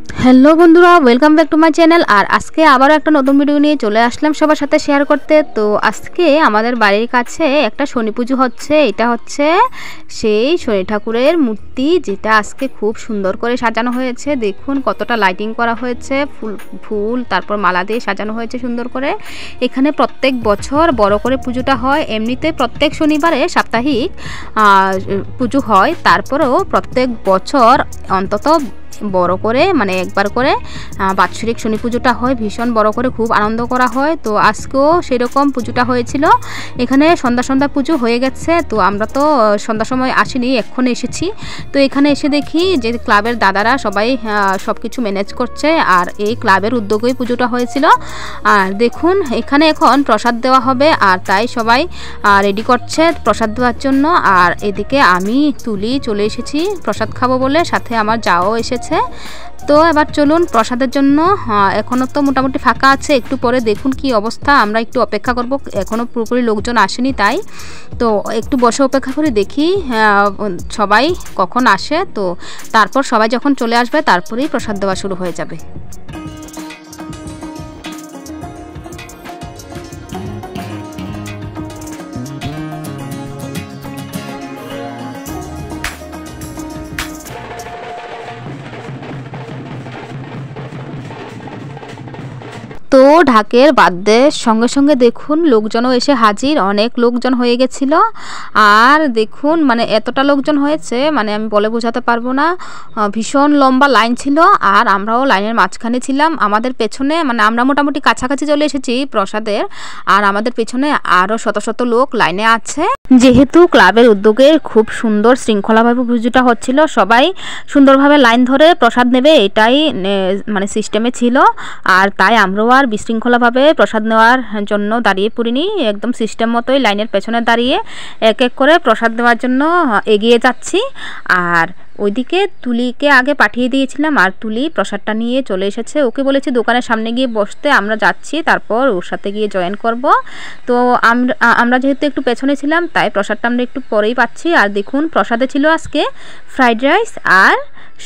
Hello বন্ধুরা, welcome back to my channel. আর আজকে আবারও একটা নতুন ভিডিও নিয়ে চলে আসলাম সবার সাথে শেয়ার করতে। তো আজকে আমাদের বাড়ির কাছে একটা শনি পুজো হচ্ছে। এটা হচ্ছে সেই শনি ঠাকুরের মূর্তি, যেটা আজকে খুব সুন্দর করে সাজানো হয়েছে। দেখুন কতটা লাইটিং করা হয়েছে, ফুল তারপর মালা দিয়ে সাজানো হয়েছে সুন্দর করে। এখানে প্রত্যেক বছর বড় করে পুজোটা হয়। এমনিতে প্রত্যেক শনিবারে সাপ্তাহিক পুজো হয়, তারপরেও প্রত্যেক বছর অন্তত বড় করে মানে একবার করে বাৎসরিক শনি পুজোটা হয়, ভীষণ বড় করে, খুব আনন্দ করা হয়। তো আজকেও সেরকম পুজোটা হয়েছিল। এখানে সন্ধ্যা পুজো হয়ে গেছে। তো আমরা তো সন্ধ্যার সময় আসিনি, এক্ষণে এসেছি। তো এখানে এসে দেখি যে ক্লাবের দাদারা সবাই সব কিছু ম্যানেজ করছে, আর এই ক্লাবের উদ্যোগেই পুজোটা হয়েছিল। আর দেখুন এখানে এখন প্রসাদ দেওয়া হবে, আর তাই সবাই রেডি করছে প্রসাদ দেওয়ার জন্য। আর এদিকে আমি তুলি চলে এসেছি প্রসাদ খাবো বলে, সাথে আমার যাও এসেছে। তো এবার চলুন প্রসাদের জন্য। এখনও তো মোটামুটি ফাঁকা আছে, একটু পরে দেখুন কি অবস্থা। আমরা একটু অপেক্ষা করব, এখনও পুরোপুরি লোকজন আসেনি, তাই তো একটু বসে অপেক্ষা করে দেখি সবাই কখন আসে। তো তারপর সবাই যখন চলে আসবে তারপরেই প্রসাদ দেওয়া শুরু হয়ে যাবে। তো ঢাকের বাদ্যের সঙ্গে সঙ্গে দেখুন লোকজনও এসে হাজির, অনেক লোকজন হয়ে গেছিল। আর দেখুন মানে এতটা লোকজন হয়েছে মানে আমি বলে বোঝাতে পারবো না। ভীষণ লম্বা লাইন ছিল, আর আমরাও লাইনের মাঝখানে ছিলাম। আমাদের পেছনে মানে আমরা মোটামুটি কাছাকাছি চলে এসেছি প্রসাদের, আর আমাদের পেছনে আরও শত শত লোক লাইনে আছে। যেহেতু ক্লাবের উদ্যোগে খুব সুন্দর শৃঙ্খলাভাবে পুজোটা হচ্ছিল, সবাই সুন্দরভাবে লাইন ধরে প্রসাদ নেবে এটাই মানে সিস্টেমে ছিল। আর তাই আমরাও আর বিশৃঙ্খলাভাবে প্রসাদ নেওয়ার জন্য দাঁড়িয়ে পড়িনি, একদম সিস্টেম মতোই লাইনের পেছনে দাঁড়িয়ে এক এক করে প্রসাদ নেওয়ার জন্য এগিয়ে যাচ্ছি। আর ওইদিকে তুলিকে আগে পাঠিয়ে দিয়েছিলাম, আর তুলি প্রসাদটা নিয়ে চলে এসেছে। ওকে বলেছি দোকানের সামনে গিয়ে বসতে, আমরা যাচ্ছি, তারপর ওর সাথে গিয়ে জয়েন করব। তো আমরা যেহেতু একটু পেছনে ছিলাম, তাই প্রসাদটা আমরা একটু পরেই পাচ্ছি। আর দেখুন প্রসাদে ছিল আজকে ফ্রাইড রাইস আর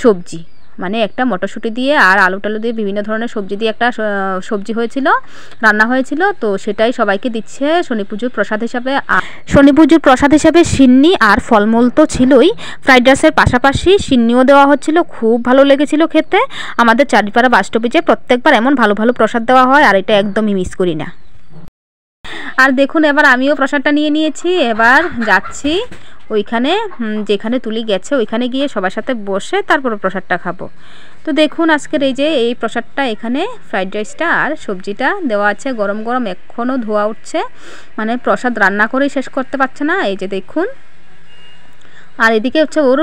সবজি, মানে একটা মটরশুঁটি দিয়ে আর আলু টালু দিয়ে বিভিন্ন ধরনের সবজি দিয়ে একটা সবজি হয়েছিল, রান্না হয়েছিল। তো সেটাই সবাইকে দিচ্ছে শনি পুজোর প্রসাদ হিসাবে। শনি পুজোর প্রসাদ হিসাবে সিন্নি আর ফলমূল তো ছিলই, ফ্রাইড রাইসের পাশাপাশি সিন্নিও দেওয়া হচ্ছিল। খুব ভালো লেগেছিল খেতে। আমাদের চারিপাড়া বাসস্টপেজে প্রত্যেকবার এমন ভালো ভালো প্রসাদ দেওয়া হয়, আর এটা একদমই মিস করি না। আর দেখুন এবার আমিও প্রসাদটা নিয়ে নিয়েছি, এবার যাচ্ছি ওইখানে যেখানে তুলি গেছে ওইখানে গিয়ে সবার সাথে বসে তারপর প্রসাদটা খাবো। তো দেখুন আজকের এই যে এই প্রসাদটা, এখানে ফ্রাইড রাইসটা আর সবজিটা দেওয়া আছে গরম গরম, এখনও ধোয়া উঠছে, মানে প্রসাদ রান্না করেই শেষ করতে পারছে না। এই যে দেখুন, আর এদিকে হচ্ছে ওর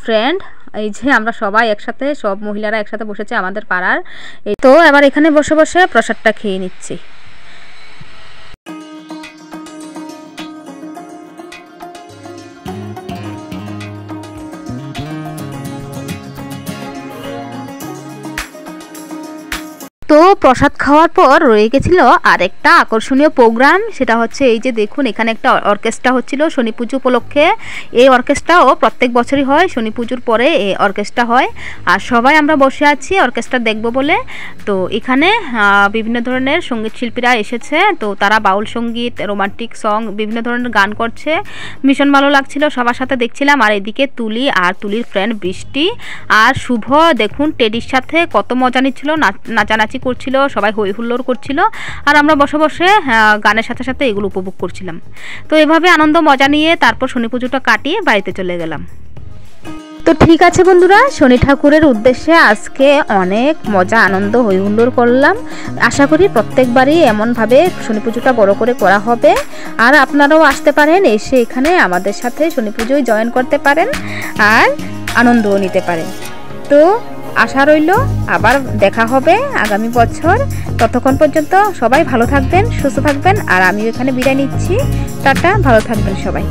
ফ্রেন্ড, এই যে আমরা সবাই একসাথে, সব মহিলারা একসাথে বসেছে আমাদের পাড়ার। তো এবার এখানে বসে বসে প্রসাদটা খেয়ে নিচ্ছি। তো প্রসাদ খাওয়ার পর রয়ে গেছিল আরেকটা আকর্ষণীয় প্রোগ্রাম, সেটা হচ্ছে এই যে দেখুন এখানে একটা অর্কেস্ট্রা হচ্ছিল শনি পুজো উপলক্ষে। এই অর্কেস্ট্রাও প্রত্যেক বছরই হয়, শনি পুজোর পরে এই অর্কেস্ট্রা হয়। আর সবাই আমরা বসে আছি অর্কেস্ট্রা দেখব বলে। তো এখানে বিভিন্ন ধরনের সঙ্গীত শিল্পীরা এসেছে, তো তারা বাউল সঙ্গীত, রোমান্টিক সং, বিভিন্ন ধরনের গান করছে। ভীষণ ভালো লাগছিল, সবার সাথে দেখছিলাম। আর এদিকে তুলি আর তুলির ফ্রেন্ড বৃষ্টি আর শুভ দেখুন টেডির সাথে কত মজা নিচ্ছিল, নাচানাচি করছিল, সবাই হই হুল্লোড় করছিল, আর আমরা বসে বসে গানের সাথে সাথে এগুলো উপভোগ করছিলাম। তো এভাবে আনন্দ মজা নিয়ে তারপর শনি পুজোটা কাটিয়ে বাড়িতে চলে গেলাম। তো ঠিক আছে বন্ধুরা, শনি ঠাকুরের উদ্দেশ্যে আজকে অনেক মজা আনন্দ হই হুল্লোড় করলাম। আশা করি প্রত্যেকবারই এমনভাবে শনি পুজোটা বড় করে করা হবে। আর আপনারাও আসতে পারেন, এসে এখানে আমাদের সাথে শনি পুজোয় জয়েন করতে পারেন আর আনন্দও নিতে পারেন। তো আশা রইল আবার দেখা হবে আগামী বছর। ততক্ষণ পর্যন্ত সবাই ভালো থাকবেন, সুস্থ থাকবেন। আর আমিও এখানে বিদায় নিচ্ছি। টাটা, ভালো থাকবেন সবাই।